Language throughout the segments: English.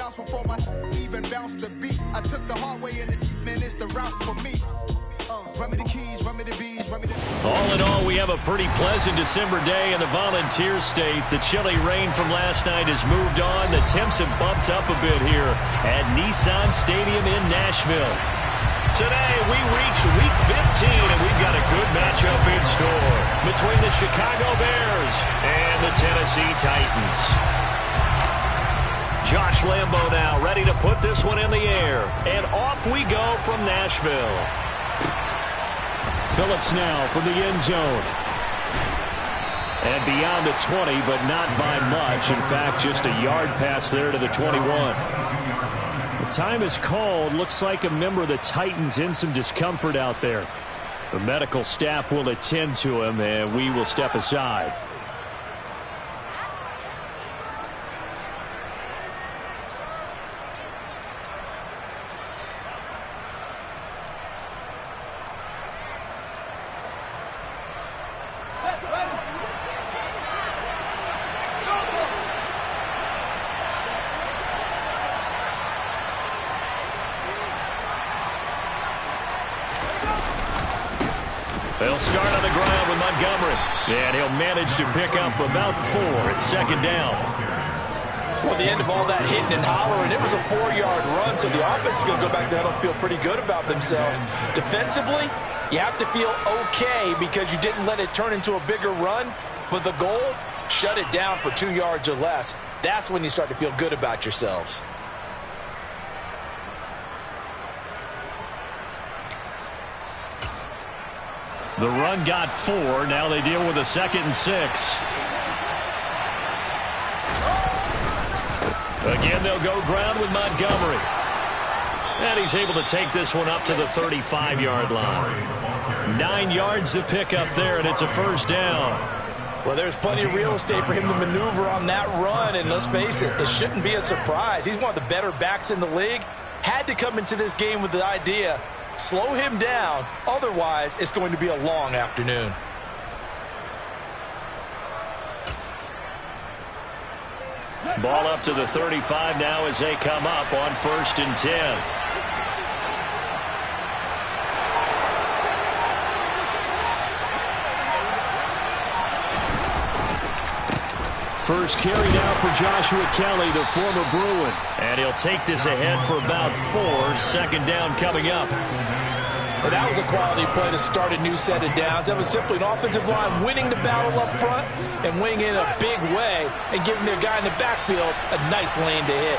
bounce before my even bounced the beat. I took the hard way in it, man, it's the route for me. Run me the keys, run me the bees, run me the... All in all, we have a pretty pleasant December day in the Volunteer State. The chilly rain from last night has moved on. The temps have bumped up a bit here at Nissan Stadium in Nashville. Today, we reach Week 15, and we've got a good matchup in store between the Chicago Bears and the Tennessee Titans. Josh Lambo now ready to put this one in the air, and off we go from Nashville. Phillips now from the end zone. And beyond the 20, but not by much. In fact, just a yard pass there to the 21. The time is called. Looks like a member of the Titans in some discomfort out there. The medical staff will attend to him, and we will step aside. They'll start on the ground with Montgomery. And he'll manage to pick up about 4 at second down. Well, the end of all that hitting and hollering, it was a 4-yard run, so the offense is going to go back there and feel pretty good about themselves. Defensively, you have to feel okay because you didn't let it turn into a bigger run. But the goal, shut it down for 2 yards or less. That's when you start to feel good about yourselves. The run got 4. Now they deal with a 2nd and 6. Again, they'll go ground with Montgomery. And he's able to take this one up to the 35-yard line. 9 yards to pick up there, and it's a first down. Well, there's plenty of real estate for him to maneuver on that run, and let's face it, it shouldn't be a surprise. He's one of the better backs in the league. Had to come into this game with the idea, slow him down, otherwise it's going to be a long afternoon. Ball up to the 35 now as they come up on 1st and 10. First carry now for Joshua Kelly, the former Bruin. And he'll take this ahead for about 4. 2nd down coming up. Well, that was a quality play to start a new set of downs. That was simply an offensive line winning the battle up front and winning in a big way and giving their guy in the backfield a nice lane to hit.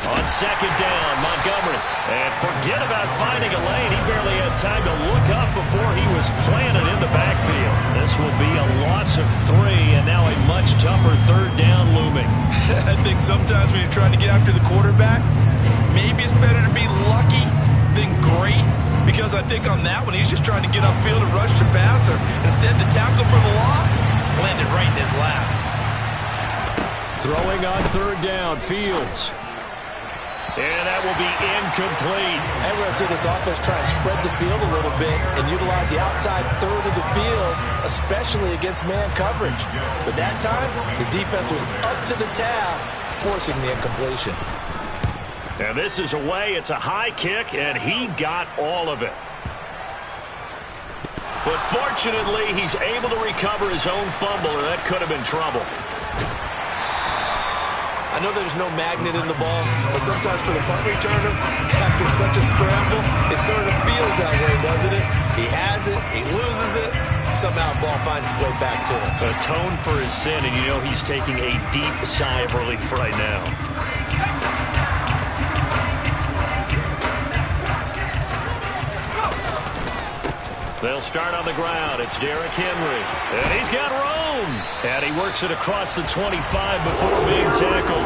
On 2nd down, Montgomery. And forget about finding a lane. He barely had time to look up before he was planted in the backfield. This will be a loss of 3, and now a much tougher 3rd down looming. I think sometimes when you're trying to get after the quarterback, maybe it's better to be lucky than great. Because I think on that one, he's just trying to get upfield and rush the passer. Instead, the tackle for the loss landed right in his lap. Throwing on 3rd down, Fields. And that will be incomplete. And we're going to see this offense try and spread the field a little bit and utilize the outside 3rd of the field, especially against man coverage. But that time, the defense was up to the task, forcing the incompletion. And this is away. It's a high kick, and he got all of it. But fortunately, he's able to recover his own fumble, or that could have been trouble. I know there's no magnet in the ball, but sometimes for the punt returner, after such a scramble, it sort of feels that way, doesn't it? He has it, he loses it, somehow the ball finds its way back to him. Atone for his sin, and you know he's taking a deep sigh of relief right now. They'll start on the ground. It's Derrick Henry. And he's got room. And he works it across the 25 before being tackled.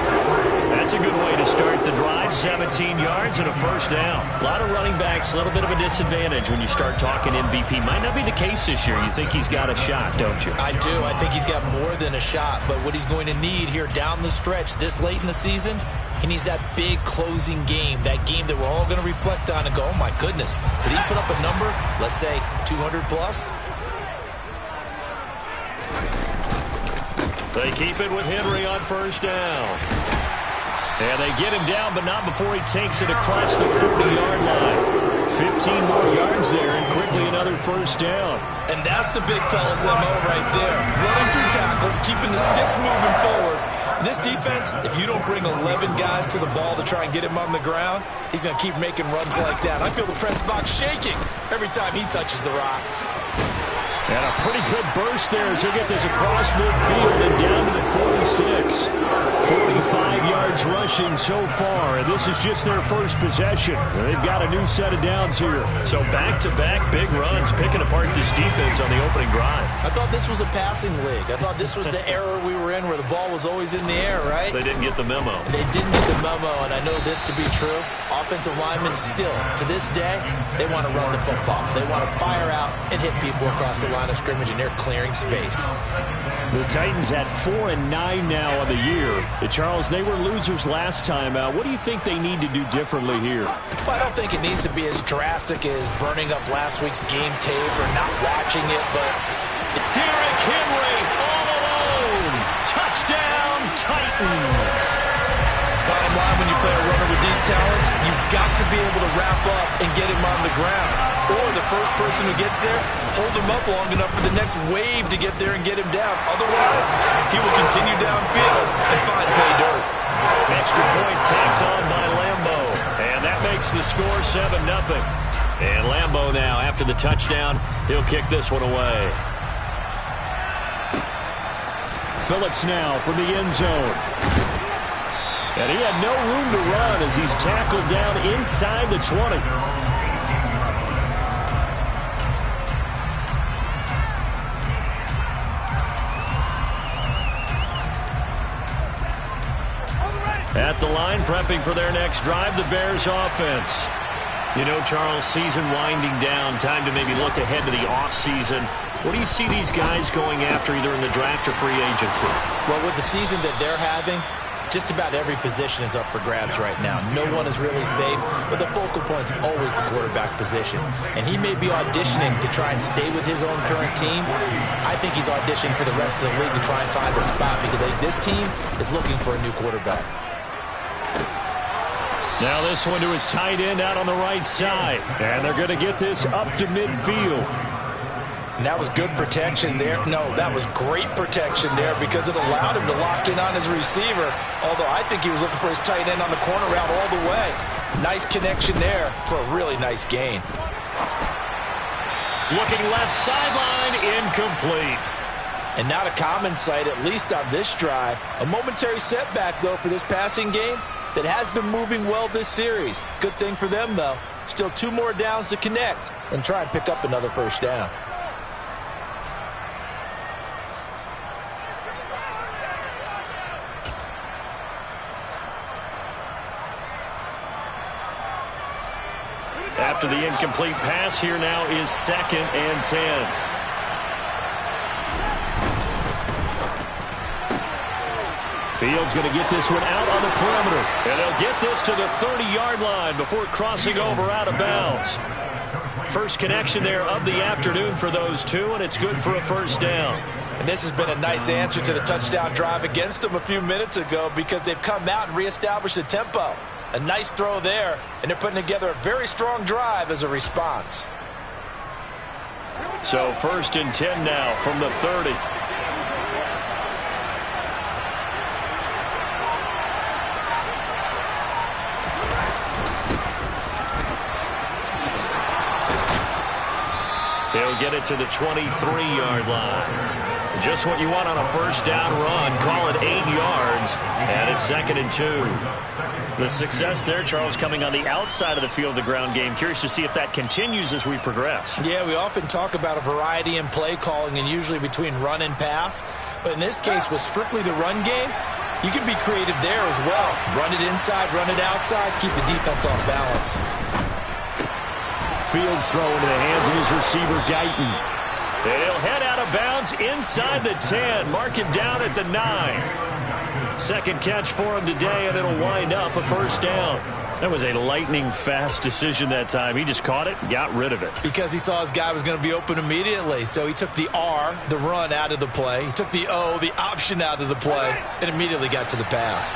That's a good way to start the drive. 17 yards and a first down. A lot of running backs, a little bit of a disadvantage when you start talking MVP. Might not be the case this year. You think he's got a shot, don't you? I do. I think he's got more than a shot. But what he's going to need here down the stretch this late in the season, he needs that big closing game, that game that we're all going to reflect on and go, oh, my goodness, did he put up a number, let's say 200 plus? They keep it with Henry on first down. And they get him down, but not before he takes it across the 40-yard line. 15 more yards there, and quickly another first down. And that's the big fella's MO right there. Running through tackles, keeping the sticks moving forward. This defense, if you don't bring 11 guys to the ball to try and get him on the ground, he's going to keep making runs like that. I feel the press box shaking every time he touches the rock. And a pretty good burst there as he'll get this across midfield and down to the 46. 45 yards rushing so far, and this is just their first possession. They've got a new set of downs here. So back-to-back big runs, picking apart this defense on the opening drive. I thought this was a passing league. I thought this was the era we were in where the ball was always in the air, right? They didn't get the memo. They didn't get the memo, and I know this to be true. Offensive linemen still, to this day, they want to run the football. They want to fire out and hit people across the line of scrimmage, and they're clearing space. The Titans at 4-9 now on the year. Charles, they were losers last time out. What do you think they need to do differently here? Well, I don't think it needs to be as drastic as burning up last week's game tape or not watching it, but Derrick Henry all alone. Touchdown, Titans. Bottom line, when you play a runner with these talents, you've got to be able to wrap up and get him on the ground. Or the first person who gets there, hold him up long enough for the next wave to get there and get him down. Otherwise, he will continue downfield and find pay dirt. Extra point tacked on by Lambo. And that makes the score 7-0. And Lambo now, after the touchdown, he'll kick this one away. Phillips now from the end zone. And he had no room to run as he's tackled down inside the 20. At the line, prepping for their next drive, the Bears offense. You know, Charles, season winding down, time to maybe look ahead to the offseason. What do you see these guys going after either in the draft or free agency? Well, with the season that they're having, just about every position is up for grabs right now. No one is really safe, but the focal point's always the quarterback position. And he may be auditioning to try and stay with his own current team. I think he's auditioning for the rest of the league to try and find a spot because this team is looking for a new quarterback. Now this one to his tight end out on the right side. And they're going to get this up to midfield. And that was good protection there. No, that was great protection there because it allowed him to lock in on his receiver. Although I think he was looking for his tight end on the corner route all the way. Nice connection there for a really nice gain. Looking left sideline, incomplete. And not a common sight, at least on this drive. A momentary setback, though, for this passing game that has been moving well this series. Good thing for them, though. Still 2 more downs to connect and try and pick up another first down. After the incomplete pass, here now is 2nd and 10. Fields going to get this one out on the perimeter. And they'll get this to the 30-yard line before crossing over out of bounds. First connection there of the afternoon for those two, and it's good for a first down. And this has been a nice answer to the touchdown drive against them a few minutes ago because they've come out and reestablished the tempo. A nice throw there, and they're putting together a very strong drive as a response. So 1st and 10 now from the 30. He'll get it to the 23-yard line. Just what you want on a first down run. Call it 8 yards, and it's 2nd and 2. The success there, Charles, coming on the outside of the field, the ground game. Curious to see if that continues as we progress. Yeah, we often talk about a variety in play calling and usually between run and pass. But in this case, with strictly the run game, you can be creative there as well. Run it inside, run it outside, keep the defense off balance. Fields throw into the hands of his receiver, Guyton. And he'll head out of bounds inside the 10. Mark him down at the 9. Second catch for him today, and it'll wind up a first down. That was a lightning-fast decision that time. He just caught it and got rid of it. Because he saw his guy was going to be open immediately. So he took the R, the run, out of the play. He took the O, the option, out of the play, and immediately got to the pass.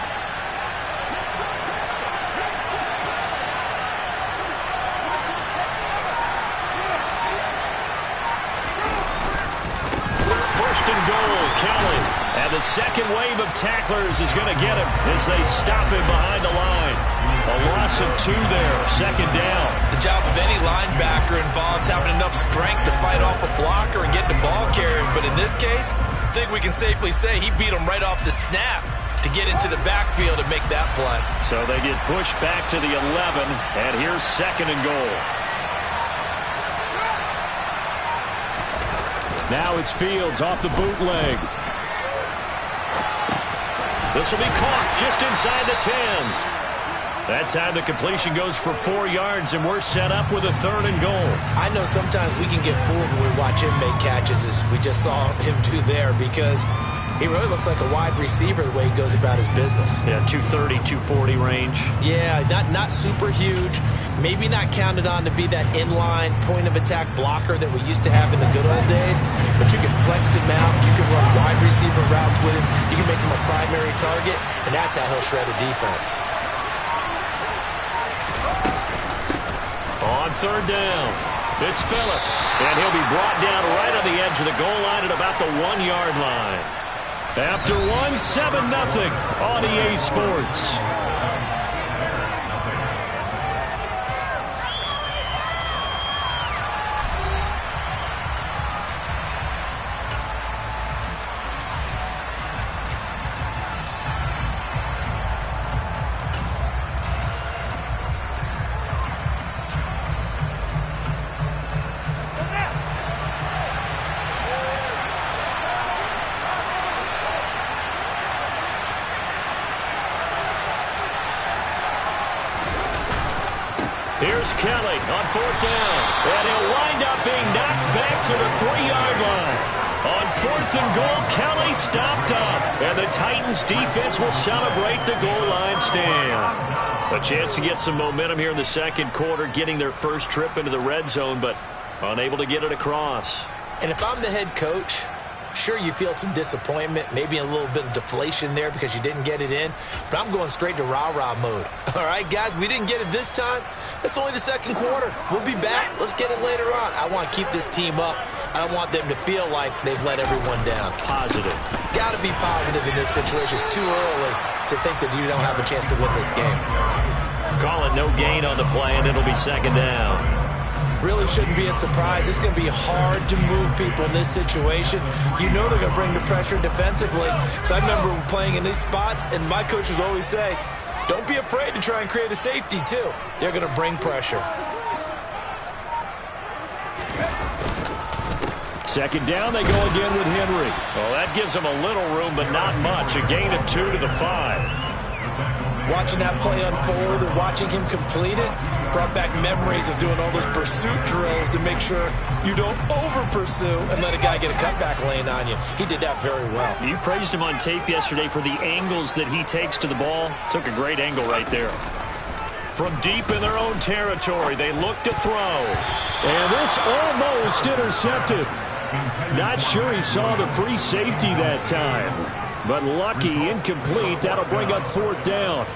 First and goal, Kelly. And the second wave of tacklers is going to get him as they stop him behind the line. A loss of 2 there, second down. The job of any linebacker involves having enough strength to fight off a blocker and get the ball carriers. But in this case, I think we can safely say he beat him right off the snap to get into the backfield and make that play. So they get pushed back to the 11, and here's second and goal. Now it's Fields off the bootleg. This will be caught just inside the 10. That time the completion goes for 4 yards, and we're set up with a third and goal. I know sometimes we can get fooled when we watch him make catches, as we just saw him do there, because he really looks like a wide receiver the way he goes about his business. Yeah, 230, 240 range. Yeah, not super huge. Maybe not counted on to be that inline point-of-attack blocker that we used to have in the good old days, but you can flex him out. You can run wide receiver routes with him. You can make him a primary target, and that's how he'll shred a defense. On third down, it's Phillips, and he'll be brought down right on the edge of the goal line at about the 1-yard line. After 1, 7-0 on EA Sports. Here's Kelly on fourth down, and he'll wind up being knocked back to the 3-yard line. On fourth and goal, Kelly stopped up, and the Titans defense will celebrate the goal line stand. A chance to get some momentum here in the second quarter, getting their first trip into the red zone, but unable to get it across. And if I'm the head coach, sure, you feel some disappointment, maybe a little bit of deflation there because you didn't get it in, but I'm going straight to rah-rah mode. All right, guys, we didn't get it this time. It's only the second quarter. We'll be back. Let's get it later on. I want to keep this team up. I don't want them to feel like they've let everyone down. Positive. Got to be positive in this situation. It's too early to think that you don't have a chance to win this game. Call it no gain on the play, and it'll be second down. Really shouldn't be a surprise. It's going to be hard to move people in this situation. You know they're going to bring the pressure defensively. So I remember playing in these spots, and my coaches always say, don't be afraid to try and create a safety, too. They're going to bring pressure. Second down, they go again with Henry. Well, that gives them a little room, but not much. A gain of 2 to the 5. Watching that play unfold and watching him complete it brought back memories of doing all those pursuit drills to make sure you don't over-pursue and let a guy get a cutback lane on you. He did that very well. You praised him on tape yesterday for the angles that he takes to the ball. Took a great angle right there. From deep in their own territory, they look to throw. And this almost intercepted. Not sure he saw the free safety that time. But lucky, incomplete. That'll bring up fourth down.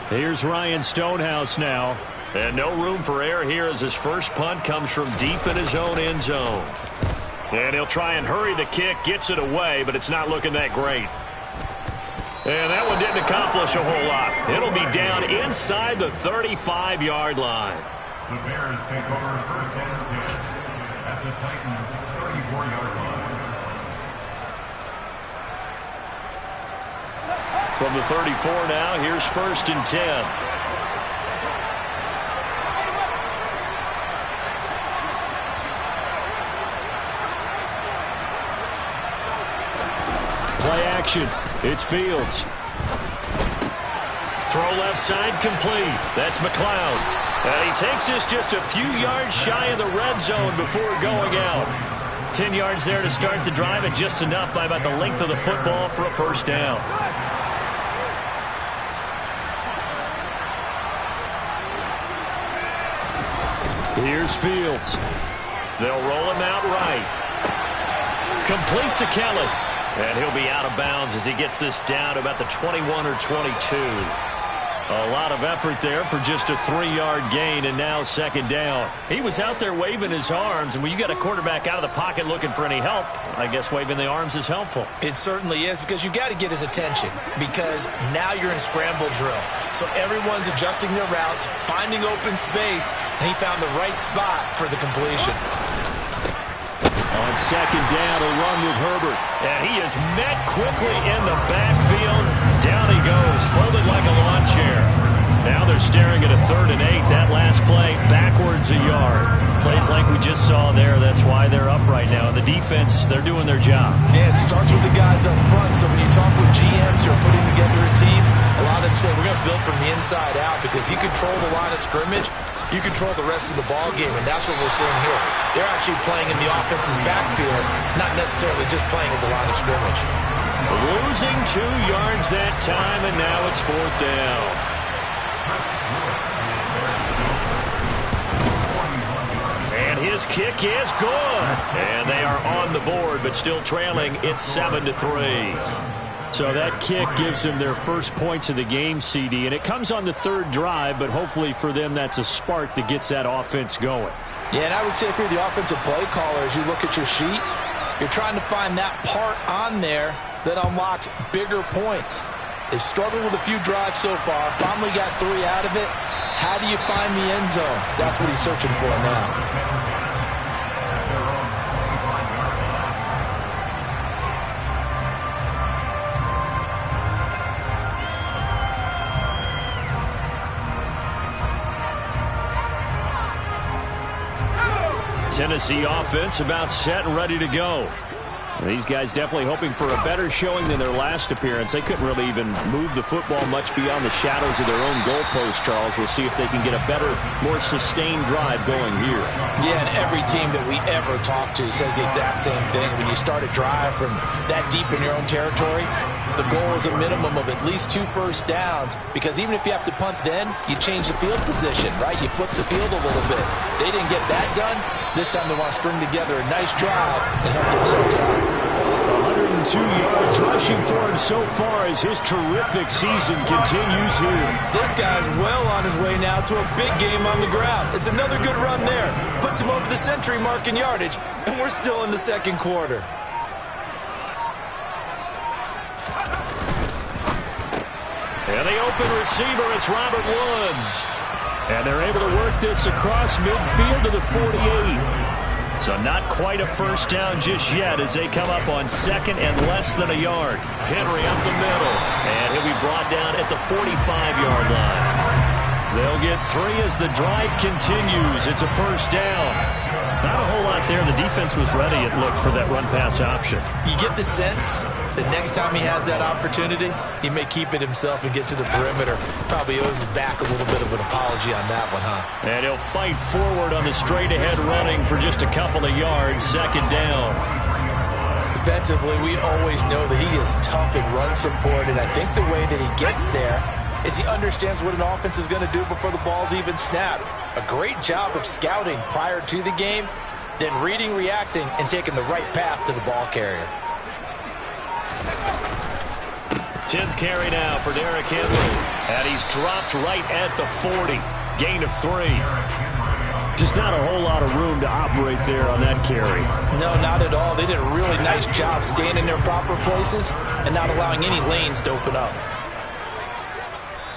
Here's Ryan Stonehouse now. And no room for error here as his first punt comes from deep in his own end zone. And he'll try and hurry the kick, gets it away, but it's not looking that great. And that one didn't accomplish a whole lot. It'll be down inside the 35-yard line. The Bears take over first and 10 at the Titans' 34-yard line. From the 34 now, here's first and 10. Play action. It's Fields. Throw left side complete. That's McLeod. And he takes this just a few yards shy of the red zone before going out. 10 yards there to start the drive, and just enough by about the length of the football for a first down. Here's Fields. They'll roll him out right. Complete to Kelly. And he'll be out of bounds as he gets this down to about the 21 or 22. A lot of effort there for just a 3-yard gain, and now second down. He was out there waving his arms, and when you got a quarterback out of the pocket looking for any help, I guess waving the arms is helpful. It certainly is, because you got to get his attention, because now you're in scramble drill. So everyone's adjusting their routes, finding open space, and he found the right spot for the completion. On second down, a run with Herbert. And he is met quickly in the backfield. Down he goes, folded like a lawn chair. Now they're staring at a 3rd and 8. That last play, backwards a yard. Plays like we just saw there. That's why they're up right now. The defense, they're doing their job. Yeah, it starts with the guys up front. So when you talk with GMs who are putting together a team, a lot of them say we're going to build from the inside out, because if you control the line of scrimmage, you control the rest of the ball game, and that's what we're seeing here. They're actually playing in the offense's backfield, not necessarily just playing at the line of scrimmage. Losing 2 yards that time, and now it's 4th down. And his kick is good. And they are on the board, but still trailing. It's 7-3. So that kick gives them their first points of the game, CD, and it comes on the 3rd drive, but hopefully for them that's a spark that gets that offense going. Yeah, and I would say if you're the offensive play caller, as you look at your sheet, you're trying to find that part on there that unlocks bigger points. They've struggled with a few drives so far, finally got 3 out of it. How do you find the end zone? That's what he's searching for now. Tennessee offense about set and ready to go. These guys definitely hoping for a better showing than their last appearance. They couldn't really even move the football much beyond the shadows of their own goalpost, Charles. We'll see if they can get a better, more sustained drive going here. Yeah, and every team that we ever talk to says the exact same thing. When you start a drive from that deep in your own territory, the goal is a minimum of at least 2 first downs, because even if you have to punt then, you change the field position, right? You flip the field a little bit. They didn't get that done. This time they want to string together a nice drive and help themselves out. 102 yards rushing for him so far as his terrific season continues here. This guy's well on his way now to a big game on the ground. It's another good run there. Puts him over the century mark in yardage, and we're still in the second quarter. And the open receiver, it's Robert Woods. And they're able to work this across midfield to the 48. So not quite a first down just yet as they come up on 2nd and less than a yard. Henry up the middle. And he'll be brought down at the 45-yard line. They'll get 3 as the drive continues. It's a first down. Not a whole lot there. The defense was ready, it looked, for that run-pass option. You get the sense that next time he has that opportunity, he may keep it himself and get to the perimeter. Probably owes his back a little bit of an apology on that one, huh? And he'll fight forward on the straight-ahead running for just a couple of yards. Second down. Defensively, we always know that he is tough in run support, and I think the way that he gets there is he understands what an offense is going to do before the ball's even snapped. A great job of scouting prior to the game, then reading, reacting, and taking the right path to the ball carrier. 10th carry now for Derrick Henry. And he's dropped right at the 40. Gain of 3. Just not a whole lot of room to operate there on that carry. No, not at all. They did a really nice job staying in their proper places and not allowing any lanes to open up.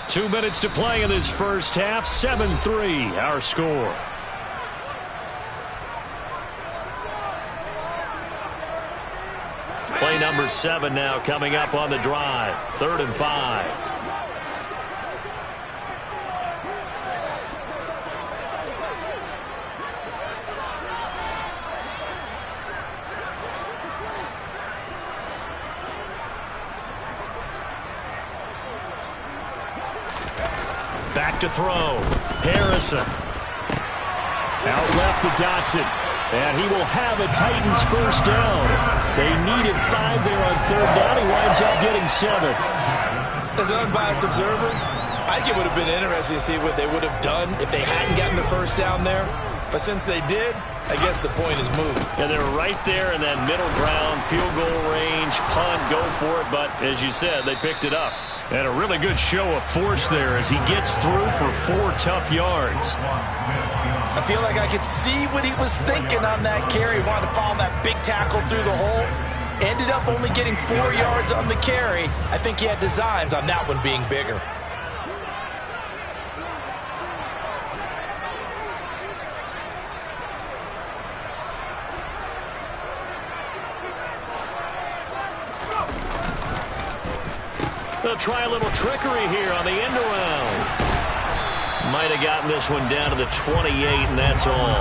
2 minutes to play in this first half. 7-3, our score. Play number 7 now coming up on the drive. 3rd and 5. Back to throw. Harrison. Out left to Dotson. And he will have a Titans first down. They needed 5 there on 3rd down. He winds up getting 7. As an unbiased observer, I think it would have been interesting to see what they would have done if they hadn't gotten the first down there. But since they did, I guess the point is moved. Yeah, they're right there in that middle ground, field goal range, punt, go for it. But as you said, they picked it up. And a really good show of force there as he gets through for 4 tough yards. I feel like I could see what he was thinking on that carry. Wanted to follow that big tackle through the hole. Ended up only getting 4 yards on the carry. I think he had designs on that one being bigger. They'll try a little trickery here on the end around. Might have gotten this one down to the 28, and that's all.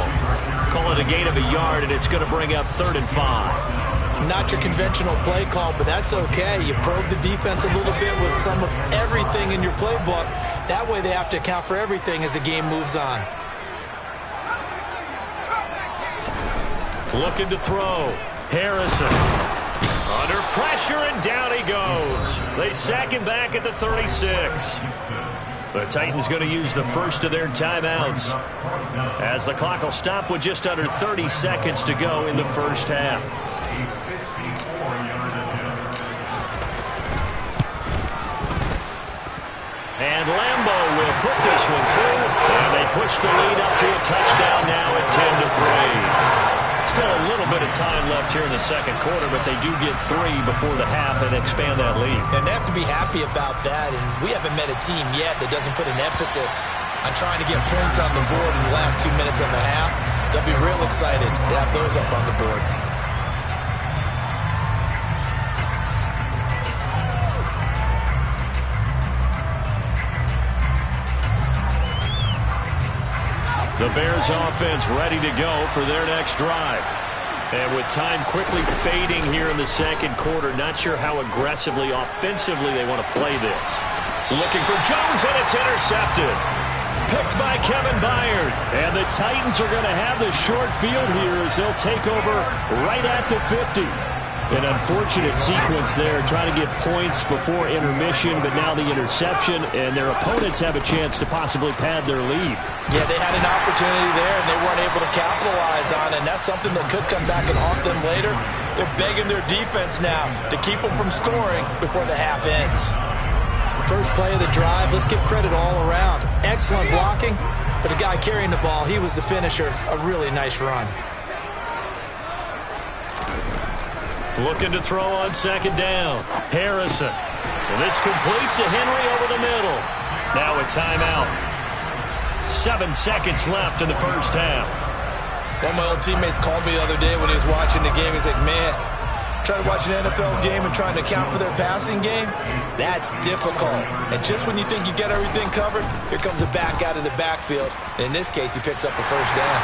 Call it a gain of a yard, and it's going to bring up 3rd and 5. Not your conventional play call, but that's okay. You probe the defense a little bit with some of everything in your playbook. That way they have to account for everything as the game moves on. Looking to throw. Harrison. Under pressure, and down he goes. They sack him back at the 36. The Titans going to use the first of their timeouts, as the clock will stop with just under 30 seconds to go in the first half. And Lambo will put this one through, and they push the lead up to a touchdown now at 10-3. Still a little bit of time left here in the second quarter, but they do get 3 before the half and expand that lead. And they have to be happy about that, and we haven't met a team yet that doesn't put an emphasis on trying to get points on the board in the last 2 minutes of the half. They'll be real excited to have those up on the board. The Bears offense ready to go for their next drive. And with time quickly fading here in the second quarter, not sure how aggressively, offensively they want to play this. Looking for Jones, and it's intercepted. Picked by Kevin Byard. And the Titans are going to have the short field here as they'll take over right at the 50. An unfortunate sequence there, trying to get points before intermission, but now the interception, and their opponents have a chance to possibly pad their lead. Yeah, they had an opportunity there, and they weren't able to capitalize on it, and that's something that could come back and haunt them later. They're begging their defense now to keep them from scoring before the half ends. First play of the drive, let's give credit all around. Excellent blocking, but the guy carrying the ball, he was the finisher. A really nice run. Looking to throw on second down. Harrison. And this complete to Henry over the middle. Now a timeout. 7 seconds left in the first half. One of my old teammates called me the other day when he was watching the game. He's like, man, trying to watch an NFL game and trying to account for their passing game, that's difficult. And just when you think you get everything covered, here comes a back out of the backfield. And in this case, he picks up a first down.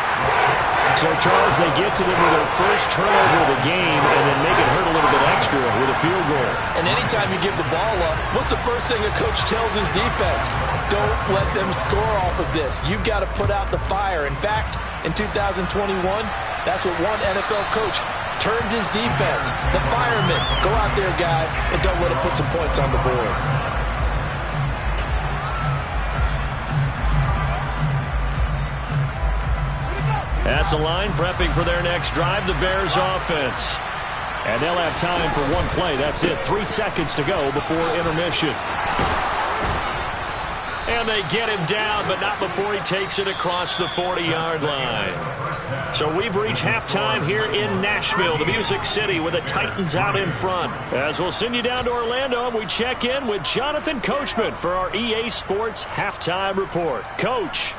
So, Charles, they get to them with their first turnover of the game and then make it hurt a little bit extra with a field goal. And anytime you give the ball up, what's the first thing a coach tells his defense? Don't let them score off of this. You've got to put out the fire. In fact, in 2021, that's what one NFL coach turned his defense. The firemen. Go out there, guys, and don't let them put some points on the board. At the line, prepping for their next drive, the Bears offense. And they'll have time for one play. That's it. 3 seconds to go before intermission. And they get him down, but not before he takes it across the 40-yard line. So we've reached halftime here in Nashville, the Music City, with the Titans out in front. As we'll send you down to Orlando, and we check in with Jonathan Coachman for our EA Sports Halftime Report. Coach.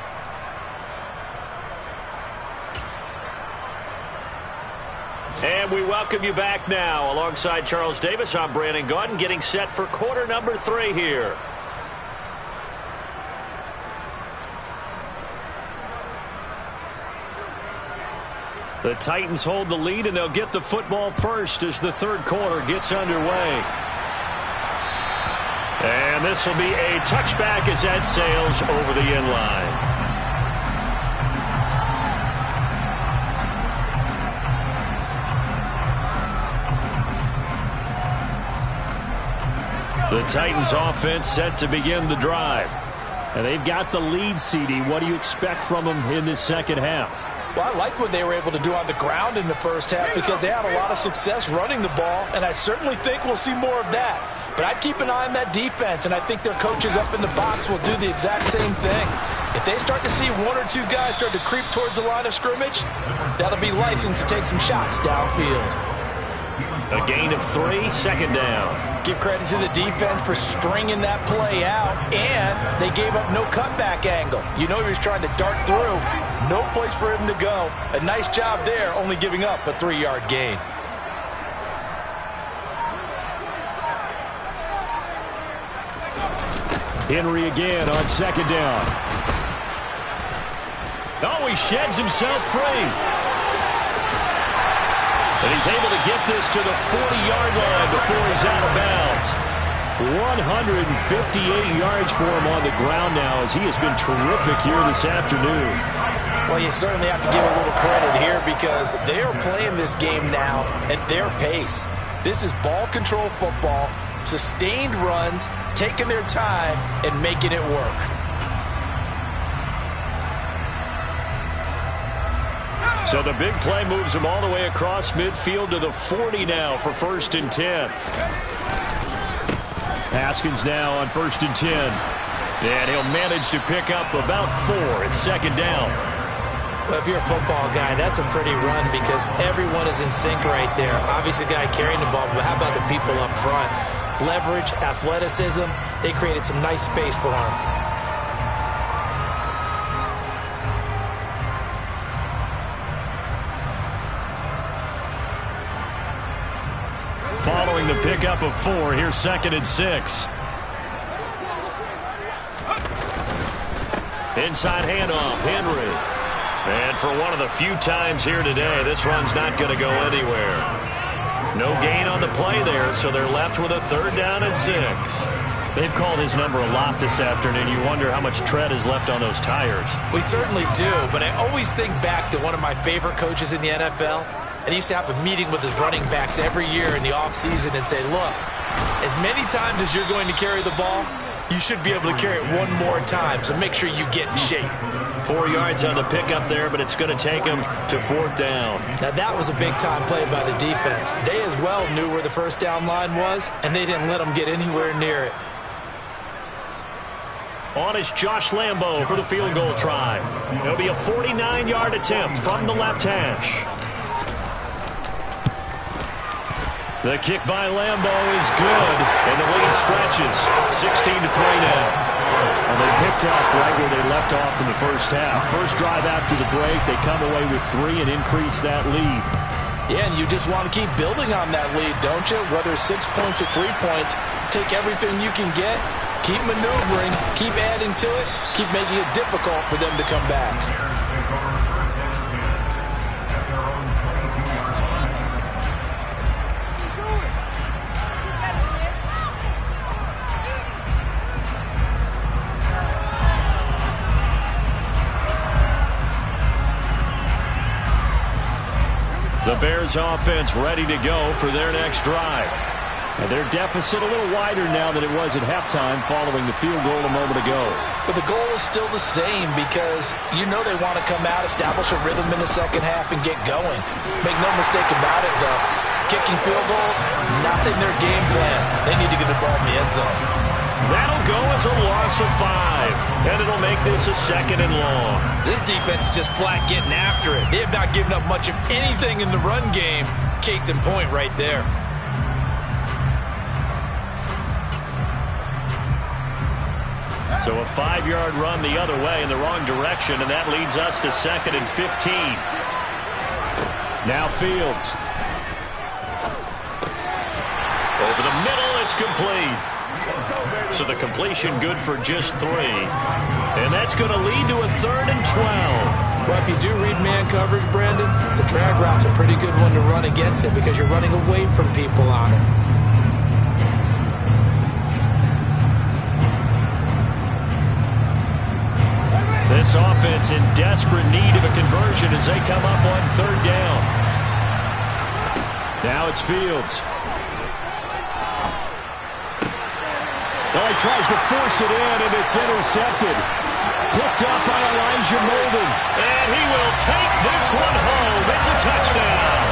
And we welcome you back now. Alongside Charles Davis, I'm Brandon Gaudin, getting set for quarter number 3 here. The Titans hold the lead, and they'll get the football first as the third quarter gets underway. And this will be a touchback as that sails over the end line. The Titans offense set to begin the drive. And they've got the lead, CD. What do you expect from them in this second half? Well, I like what they were able to do on the ground in the first half because they had a lot of success running the ball, and I certainly think we'll see more of that. But I'd keep an eye on that defense, and I think their coaches up in the box will do the exact same thing. If they start to see one or two guys start to creep towards the line of scrimmage, that'll be licensed to take some shots downfield. A gain of 3, second down. Give credit to the defense for stringing that play out, and they gave up no cutback angle. You know he was trying to dart through. No place for him to go. A nice job there, only giving up a 3-yard gain. Henry again on second down. Oh, he sheds himself free. And he's able to get this to the 40-yard line before he's out of bounds. 158 yards for him on the ground now as he has been terrific here this afternoon. Well, you certainly have to give a little credit here because they are playing this game now at their pace. This is ball control football, sustained runs, taking their time, and making it work. So the big play moves him all the way across midfield to the 40 now for 1st and 10. Haskins now on 1st and 10. And he'll manage to pick up about 4 at second down. Well, if you're a football guy, that's a pretty run because everyone is in sync right there. Obviously, the guy carrying the ball, but how about the people up front? Leverage, athleticism, they created some nice space for him. Following the pickup of 4, here's 2nd and 6. Inside handoff, Henry. And for one of the few times here today, this run's not going to go anywhere. No gain on the play there, so they're left with a 3rd down and 6. They've called his number a lot this afternoon. You wonder how much tread is left on those tires. We certainly do, but I always think back to one of my favorite coaches in the NFL. And he used to have a meeting with his running backs every year in the offseason and say, look, as many times as you're going to carry the ball, you should be able to carry it one more time, so make sure you get in shape. 4 yards on the pickup there, but it's going to take him to 4th down. Now, that was a big-time play by the defense. They as well knew where the first down line was, and they didn't let them get anywhere near it. On is Josh Lambo for the field goal try. It'll be a 49-yard attempt from the left hash. The kick by Lambo is good, and the lead stretches. 16-3 now. Well, they picked up right where they left off in the first half. First drive after the break, they come away with 3 and increase that lead. Yeah, and you just want to keep building on that lead, don't you? Whether it's 6 points or 3 points, take everything you can get, keep maneuvering, keep adding to it, keep making it difficult for them to come back. The Bears offense ready to go for their next drive. And their deficit a little wider now than it was at halftime following the field goal a moment ago. But the goal is still the same because you know they want to come out, establish a rhythm in the second half, and get going. Make no mistake about it, though. Kicking field goals, not in their game plan. They need to get the ball in the end zone. That'll go as a loss of 5, and it'll make this a 2nd and long. This defense is just flat getting after it. They have not given up much of anything in the run game. Case in point right there. So a 5-yard run the other way in the wrong direction, and that leads us to 2nd and 15. Now Fields. Over the middle, it's complete. So the completion good for just 3. And that's going to lead to a 3rd and 12. Well, if you do read man coverage, Brandon, the drag route's a pretty good one to run against it because you're running away from people on it. This offense in desperate need of a conversion as they come up on 3rd down. Now it's Fields. Well, he tries to force it in, and it's intercepted. picked up by Elijah Molden. And he will take this one home. It's a touchdown.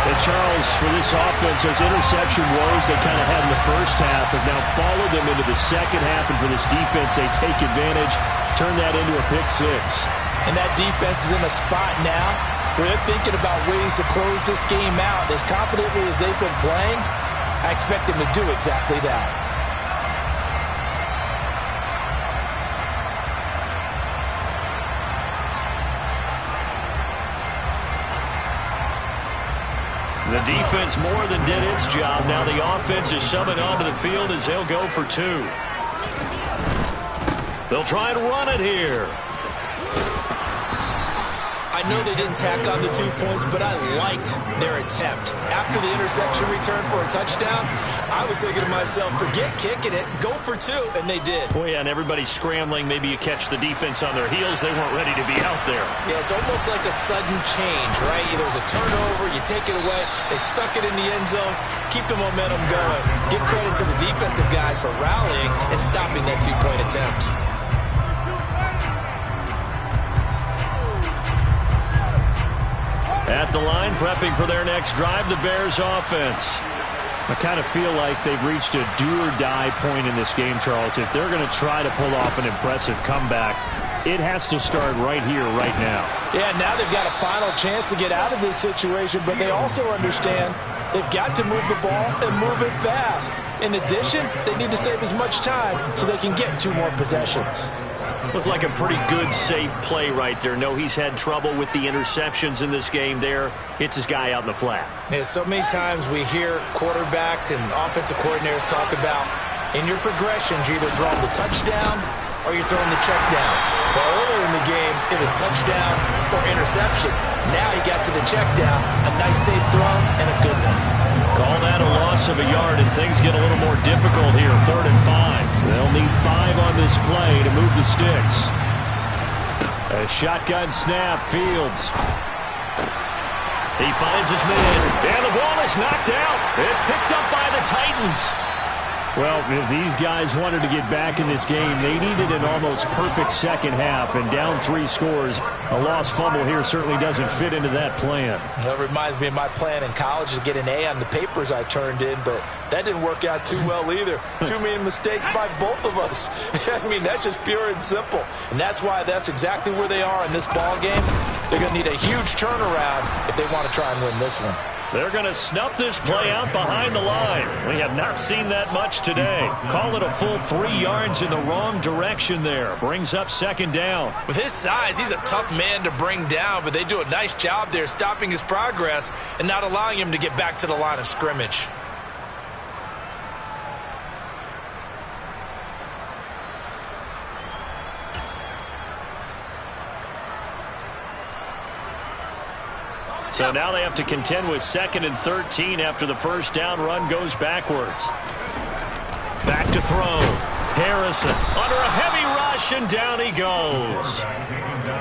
And Charles, for this offense, those interception woes they kind of had in the first half have now followed them into the second half. And for this defense, they take advantage, turn that into a pick six. And that defense is in a spot now where they're thinking about ways to close this game out. As confidently as they've been playing, I expect them to do exactly that. The defense more than did its job. Now the offense is summoned onto the field as they'll go for two. They'll try and run it here. I know they didn't tack on the 2 points, but I liked their attempt. After the interception return for a touchdown, I was thinking to myself, forget kicking it, go for two, and they did. Oh, yeah, and everybody's scrambling. Maybe you catch the defense on their heels. They weren't ready to be out there. Yeah, it's almost like a sudden change, right? There's a turnover, you take it away, they stuck it in the end zone, keep the momentum going. Give credit to the defensive guys for rallying and stopping that 2-point attempt. At the line, prepping for their next drive, the Bears offense. I kind of feel like they've reached a do-or-die point in this game, Charles. If they're going to try to pull off an impressive comeback, it has to start right here, right now. Yeah, now they've got a final chance to get out of this situation, but they also understand they've got to move the ball and move it fast. In addition, they need to save as much time so they can get 2 more possessions. Looked like a pretty good, safe play right there. No, he's had trouble with the interceptions in this game there. Hits his guy out in the flat. Yeah, so many times we hear quarterbacks and offensive coordinators talk about, in your progressions, you're either throwing the touchdown or you're throwing the check down. But earlier in the game, it was touchdown or interception. Now he got to the check down, a nice safe throw, and a good one. Call that a loss of a yard, and things get a little more difficult here. 3rd and 5. They'll need 5 on this play to move the sticks. A shotgun snap, Fields. He finds his man, and the ball is knocked out. It's picked up by the Titans. Well, if these guys wanted to get back in this game, they needed an almost perfect second half, and down 3 scores. A lost fumble here certainly doesn't fit into that plan. That reminds me of my plan in college to get an A on the papers I turned in, but that didn't work out too well either. Too many mistakes by both of us. I mean, that's just pure and simple. And that's why that's exactly where they are in this ball game. They're going to need a huge turnaround if they want to try and win this one. They're going to snuff this play out behind the line. We have not seen that much today. Call it a full 3 yards in the wrong direction there. Brings up 2nd down. With his size, he's a tough man to bring down, but they do a nice job there stopping his progress and not allowing him to get back to the line of scrimmage. So now they have to contend with 2nd and 13 after the first down run goes backwards. Back to throw. Harrison under a heavy rush, and down he goes.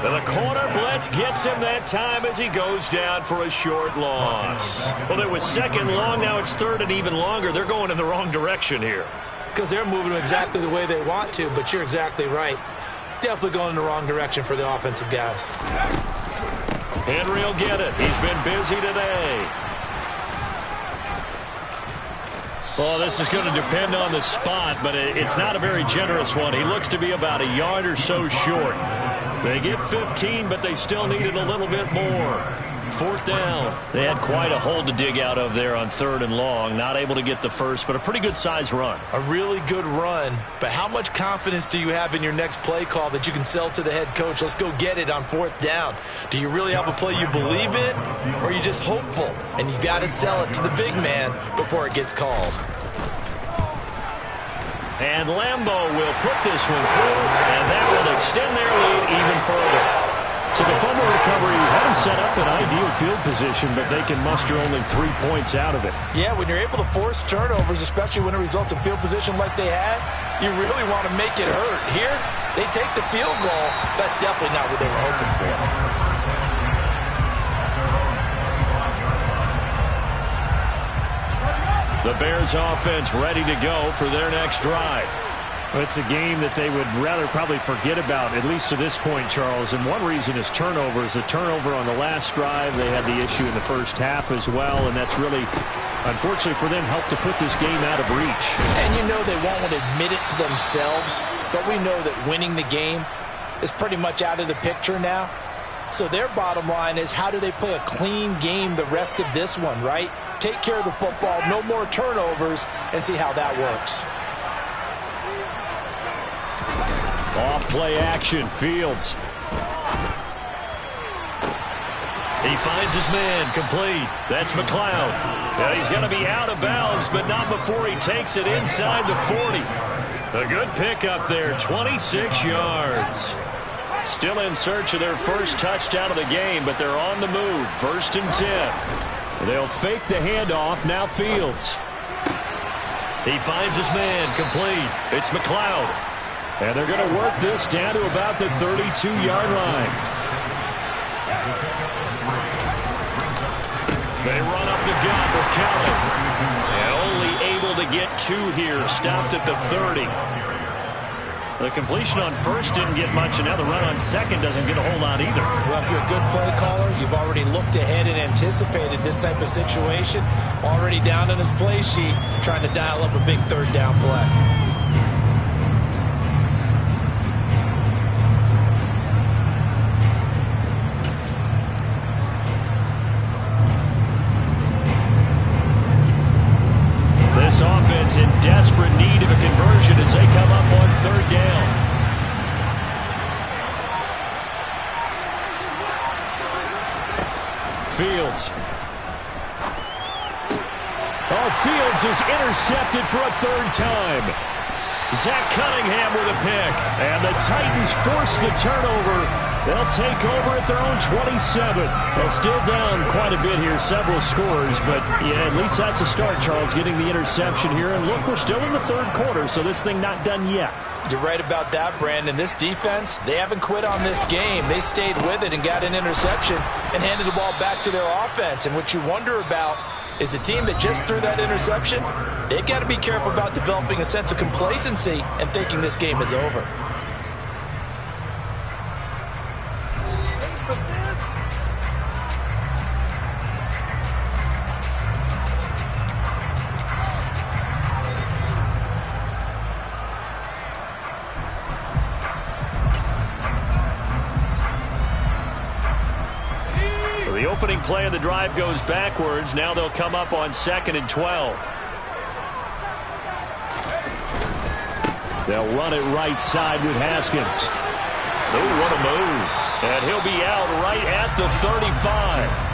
The corner blitz gets him that time as he goes down for a short loss. Well, it was 2nd long. Now it's 3rd and even longer. They're going in the wrong direction here. Because they're moving exactly the way they want to, but you're exactly right. Definitely going in the wrong direction for the offensive guys. Henry will get it. He's been busy today. Well, this is going to depend on the spot, but it's not a very generous one. He looks to be about a yard or so short. They get 15, but they still needed a little bit more. 4th down. They had quite a hole to dig out of there on 3rd and long. Not able to get the first, but a pretty good-sized run. A really good run, but how much confidence do you have in your next play call that you can sell to the head coach? Let's go get it on 4th down. Do you really have a play you believe in, or are you just hopeful? And you got to sell it to the big man before it gets called. And Lambeau will put this one through, and that will extend their lead even further. So the fumble recovery had them set up an ideal field position, but they can muster only 3 points out of it. Yeah, when you're able to force turnovers, especially when it results in field position like they had, you really want to make it hurt. Here, they take the field goal. That's definitely not what they were hoping for. The Bears offense ready to go for their next drive. It's a game that they would rather probably forget about, at least to this point, Charles. And one reason is turnovers. A turnover on the last drive. They had the issue in the first half as well, and that's really, unfortunately for them, helped to put this game out of reach. And you know they won't want to admit it to themselves, but we know that winning the game is pretty much out of the picture now. So their bottom line is, how do they play a clean game the rest of this one, right? Take care of the football, no more turnovers, and see how that works. Off play action, Fields. He finds his man, complete. That's McLeod. Yeah, he's going to be out of bounds, but not before he takes it inside the 40. A good pickup there, 26 yards. Still in search of their first touchdown of the game, but they're on the move. 1st and 10. They'll fake the handoff. Now Fields. He finds his man, complete. It's McLeod. And they're going to work this down to about the 32-yard line. They run up the gut with Kelly. And only able to get 2 here. Stopped at the 30. The completion on first didn't get much, and now the run on second doesn't get a whole lot either. Well, if you're a good play caller, you've already looked ahead and anticipated this type of situation. Already down on his play sheet, trying to dial up a big 3rd down play. This offense in desperate need of a conversion as they come up on 3rd down. Fields. Oh, Fields is intercepted for a 3rd time. Zach Cunningham with a pick. And the Titans force the turnover. They'll take over at their own 27. They'll still down quite a bit here, several scores, but yeah, at least that's a start, Charles, getting the interception here. And look, we're still in the 3rd quarter, so this thing not done yet. You're right about that, Brandon. This defense, they haven't quit on this game. They stayed with it and got an interception and handed the ball back to their offense. And what you wonder about is the team that just threw that interception, they've got to be careful about developing a sense of complacency and thinking this game is over. The opening play of the drive goes backwards. Now they'll come up on 2nd and 12. They'll run it right side with Haskins. Oh, what a move. And he'll be out right at the 35.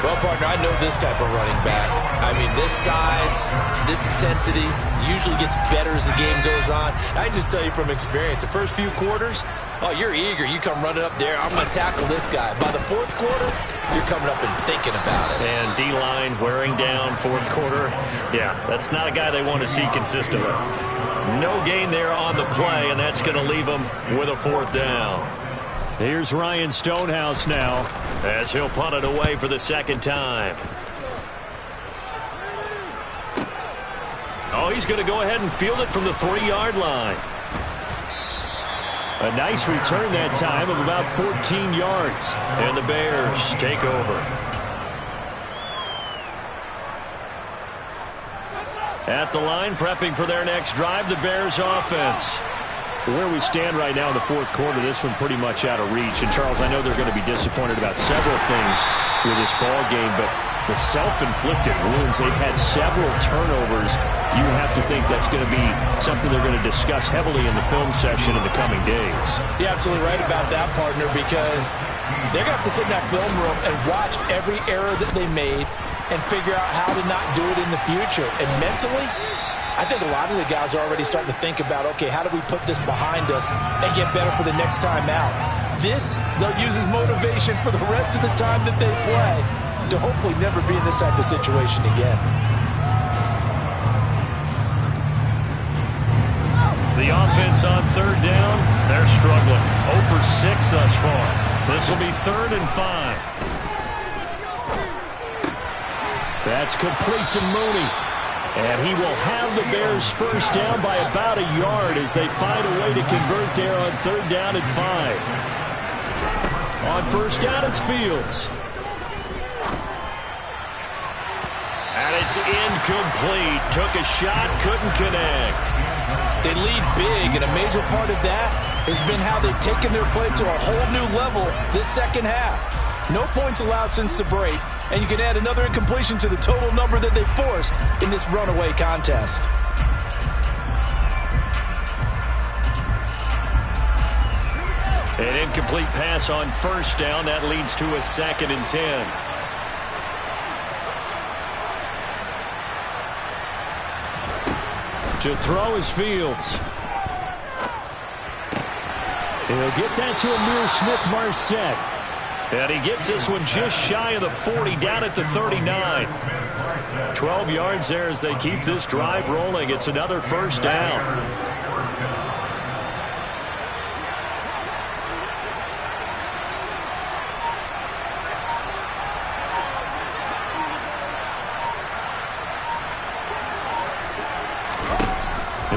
Well, partner, I know this type of running back. I mean, this size, this intensity usually gets better as the game goes on. I just tell you from experience, the first few quarters, oh, you're eager. You come running up there. I'm going to tackle this guy. By the 4th quarter, you're coming up and thinking about it. And D-line wearing down 4th quarter. Yeah, that's not a guy they want to see consistently. No gain there on the play, and that's going to leave them with a 4th down. Here's Ryan Stonehouse now as he'll punt it away for the 2nd time. Oh, he's going to go ahead and field it from the 3-yard line. A nice return that time of about 14 yards. And the Bears take over. At the line, prepping for their next drive, the Bears offense. Where we stand right now in the 4th quarter, this one pretty much out of reach. And, Charles, I know they're going to be disappointed about several things with this ball game, but the self-inflicted wounds, they've had several turnovers. You have to think that's going to be something they're going to discuss heavily in the film session in the coming days. You're absolutely right about that, partner, because they're going to have to sit in that film room and watch every error that they made and figure out how to not do it in the future. And mentally, I think a lot of the guys are already starting to think about, okay, how do we put this behind us and get better for the next time out? This, they'll use as motivation for the rest of the time that they play to hopefully never be in this type of situation again. The offense on 3rd down, they're struggling. 0 for 6 thus far. This will be 3rd and 5. That's complete to Mooney. And he will have the Bears first down by about a yard as they find a way to convert there on 3rd down and 5. On 1st down, it's Fields. And it's incomplete. Took a shot, couldn't connect. They lead big, and a major part of that has been how they've taken their play to a whole new level this second half. No points allowed since the break, and you can add another incompletion to the total number that they forced in this runaway contest. An incomplete pass on 1st down. That leads to a 2nd and 10. To throw is Fields. He'll get that to Amir Smith-Marset. And he gets this one just shy of the 40, down at the 39. 12 yards there as they keep this drive rolling. It's another 1st down.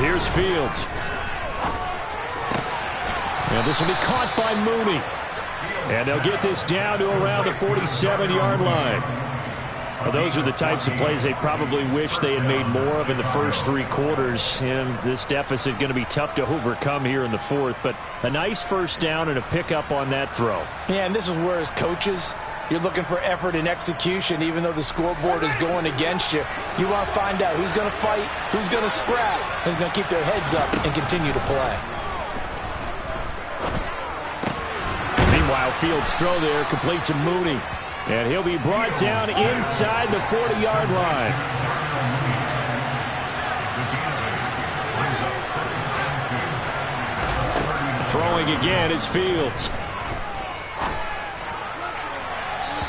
Here's Fields. And this will be caught by Mooney. And they'll get this down to around the 47-yard line. Well, those are the types of plays they probably wish they had made more of in the first 3 quarters. And this deficit going to be tough to overcome here in the 4th. But a nice 1st down and a pickup on that throw. Yeah, and this is where as coaches, you're looking for effort and execution. Even though the scoreboard is going against you, you want to find out who's going to fight, who's going to scrap, who's going to keep their heads up and continue to play. Meanwhile, Fields' throw there complete to Mooney. And he'll be brought down inside the 40-yard line. Throwing again is Fields.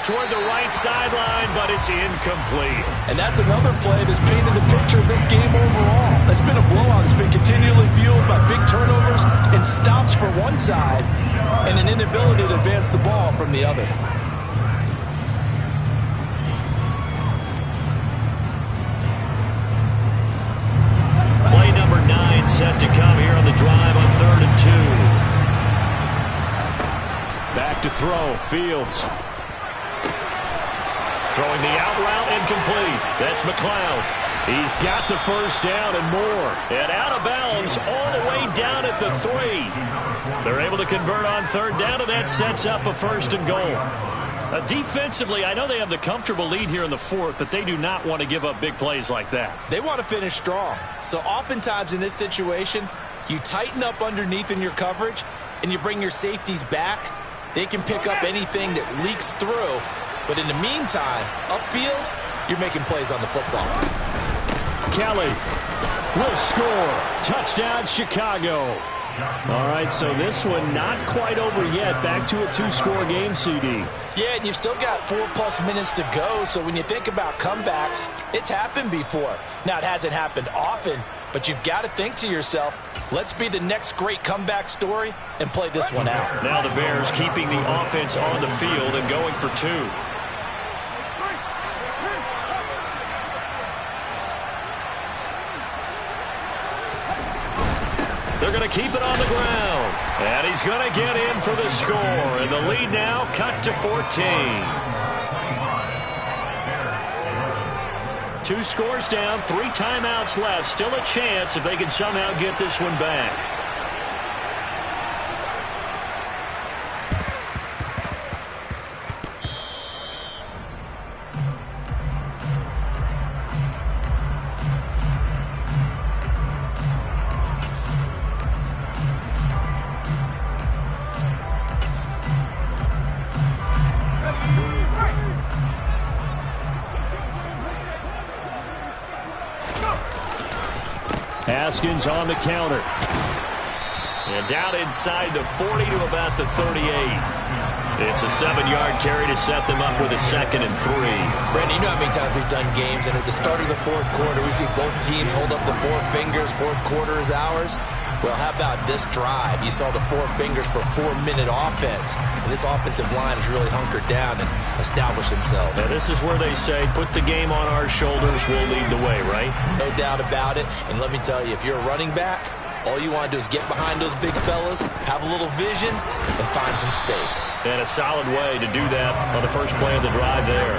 Toward the right sideline, but it's incomplete. And that's another play that's painted the picture of this game overall. It's been a blowout. It's been continually fueled by big turnovers and stops for one side and an inability to advance the ball from the other. Play number 9 set to come here on the drive on 3rd and 2. Back to throw, Fields. Throwing the out route, incomplete. That's McLeod. He's got the 1st down and more. And out of bounds all the way down at the 3. They're able to convert on 3rd down, and that sets up a 1st and goal. Defensively, I know they have the comfortable lead here in the 4th, but they do not want to give up big plays like that. They want to finish strong. So oftentimes in this situation, you tighten up underneath in your coverage, and you bring your safeties back. They can pick up anything that leaks through. But in the meantime, upfield, you're making plays on the football. Kelly will score. Touchdown, Chicago. All right, so this one not quite over yet. Back to a 2-score game, CD. Yeah, and you've still got 4+ minutes to go. So when you think about comebacks, it's happened before. Now, it hasn't happened often, but you've got to think to yourself, let's be the next great comeback story and play this one out. Now the Bears keeping the offense on the field and going for 2. They're going to keep it on the ground. And he's going to get in for the score. And the lead now cut to 14. 2 scores down, 3 timeouts left. Still a chance if they can somehow get this one back. Haskins on the counter. And down inside the 40 to about the 38. It's a 7-yard carry to set them up with a 2nd and 3. Brandon, you know how many times we've done games, and at the start of the fourth quarter, we see both teams hold up the 4 fingers, fourth quarter is ours. Well, how about this drive? You saw the 4 fingers for 4-minute offense, and this offensive line has really hunkered down and established themselves. Now, this is where they say, put the game on our shoulders, we'll lead the way, right? No doubt about it, and let me tell you, if you're a running back, all you want to do is get behind those big fellas, have a little vision, and find some space. And a solid way to do that on the first play of the drive there.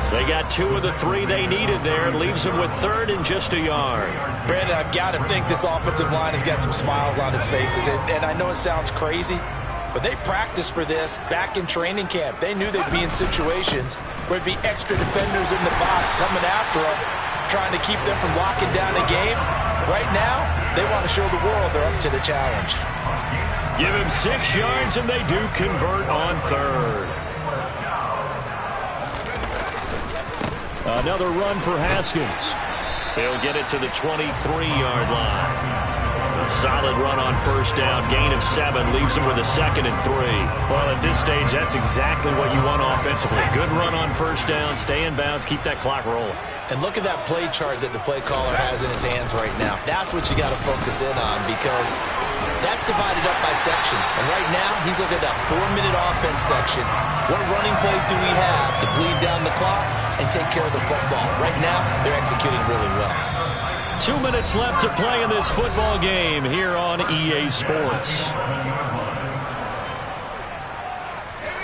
They got 2 of the 3 they needed there. It leaves them with 3rd and just a yard. Brandon, I've got to think this offensive line has got some smiles on its faces. And I know it sounds crazy, but they practiced for this back in training camp. They knew they'd be in situations where there'd be extra defenders in the box coming after them, trying to keep them from locking down a game. Right now, they want to show the world they're up to the challenge. Give him 6 yards, and they do convert on 3rd. Another run for Haskins. He'll get it to the 23-yard line. A solid run on first down. Gain of 7 leaves him with a 2nd and 3. Well, at this stage, that's exactly what you want offensively. Good run on first down. Stay in bounds. Keep that clock rolling. And look at that play chart that the play caller has in his hands right now. That's what you got to focus in on, because that's divided up by sections. And right now, he's looking at that 4-minute offense section. What running plays do we have to bleed down the clock and take care of the football? Right now, they're executing really well. 2 minutes left to play in this football game here on EA Sports.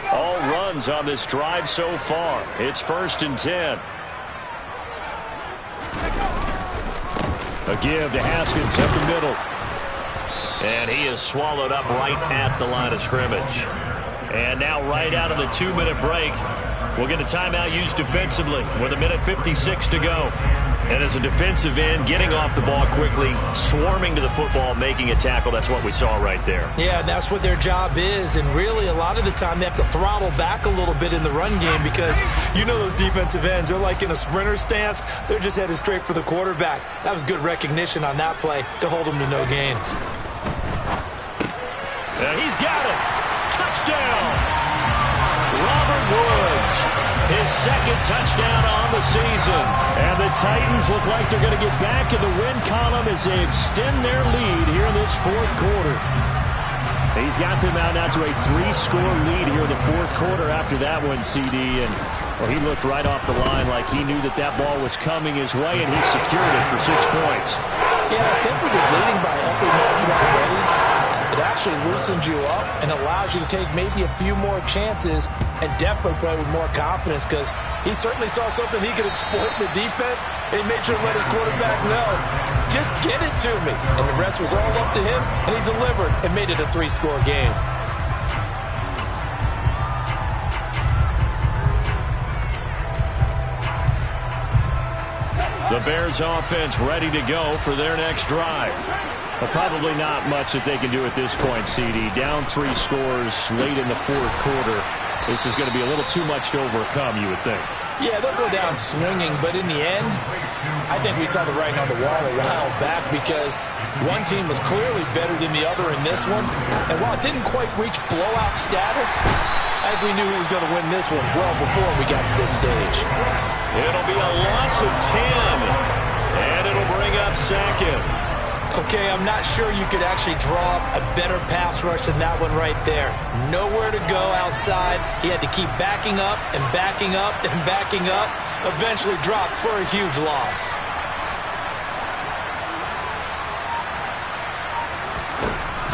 All runs on this drive so far. It's 1st and 10. A give to Haskins up the middle. And he is swallowed up right at the line of scrimmage. And now right out of the 2-minute break, we'll get a timeout used defensively with 1:56 to go. And as a defensive end, getting off the ball quickly, swarming to the football, making a tackle, that's what we saw right there. Yeah, that's what their job is. And really, a lot of the time, they have to throttle back a little bit in the run game, because you know those defensive ends, they're like in a sprinter stance. They're just headed straight for the quarterback. That was good recognition on that play to hold them to no gain. He's got it. Touchdown. Robert Woods, his 2nd touchdown on the season. And the Titans look like they're going to get back in the win column as they extend their lead here in this 4th quarter. He's got them out now to a 3-score lead here in the 4th quarter after that one, CD. And well, he looked right off the line like he knew that that ball was coming his way, and he secured it for 6 points. Yeah, I think we were leading by a healthy margin already. It actually loosens you up and allows you to take maybe a few more chances and definitely play with more confidence, because he certainly saw something he could exploit in the defense, and he made sure to let his quarterback know, just get it to me. And the rest was all up to him, and he delivered and made it a 3-score game. The Bears offense ready to go for their next drive. But probably not much that they can do at this point, CD. Down 3 scores late in the 4th quarter. This is going to be a little too much to overcome, you would think. Yeah, they'll go down swinging, but in the end, I think we saw the writing on the wall a while back, because one team was clearly better than the other in this one. And while it didn't quite reach blowout status, I think we knew who was going to win this one well before we got to this stage. It'll be a loss of 10, and it'll bring up 2nd. Okay, I'm not sure you could actually draw a better pass rush than that one right there. Nowhere to go outside. He had to keep backing up and backing up and backing up. Eventually dropped for a huge loss.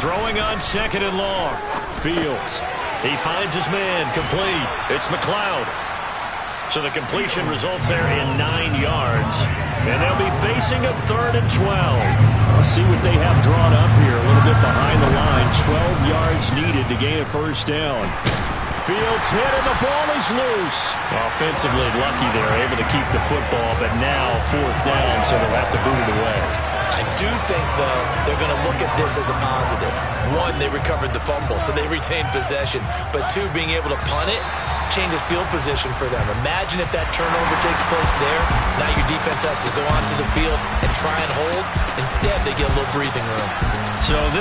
Throwing on 2nd and long. Fields. He finds his man. Complete. It's McLeod. So the completion results there in 9 yards. And they'll be facing a 3rd and 12. Let's see what they have drawn up here. A little bit behind the line. 12 yards needed to gain a 1st down. Fields hit and the ball is loose. Offensively lucky they're able to keep the football, but now 4th down, so they'll have to boot it away. I do think, though, they're going to look at this as a positive. 1, they recovered the fumble, so they retained possession. But 2, being able to punt it changes field position for them. Imagine if that turnover takes place there. Now your defense has to go onto the field and try and hold. Instead, they get a little breathing room. So this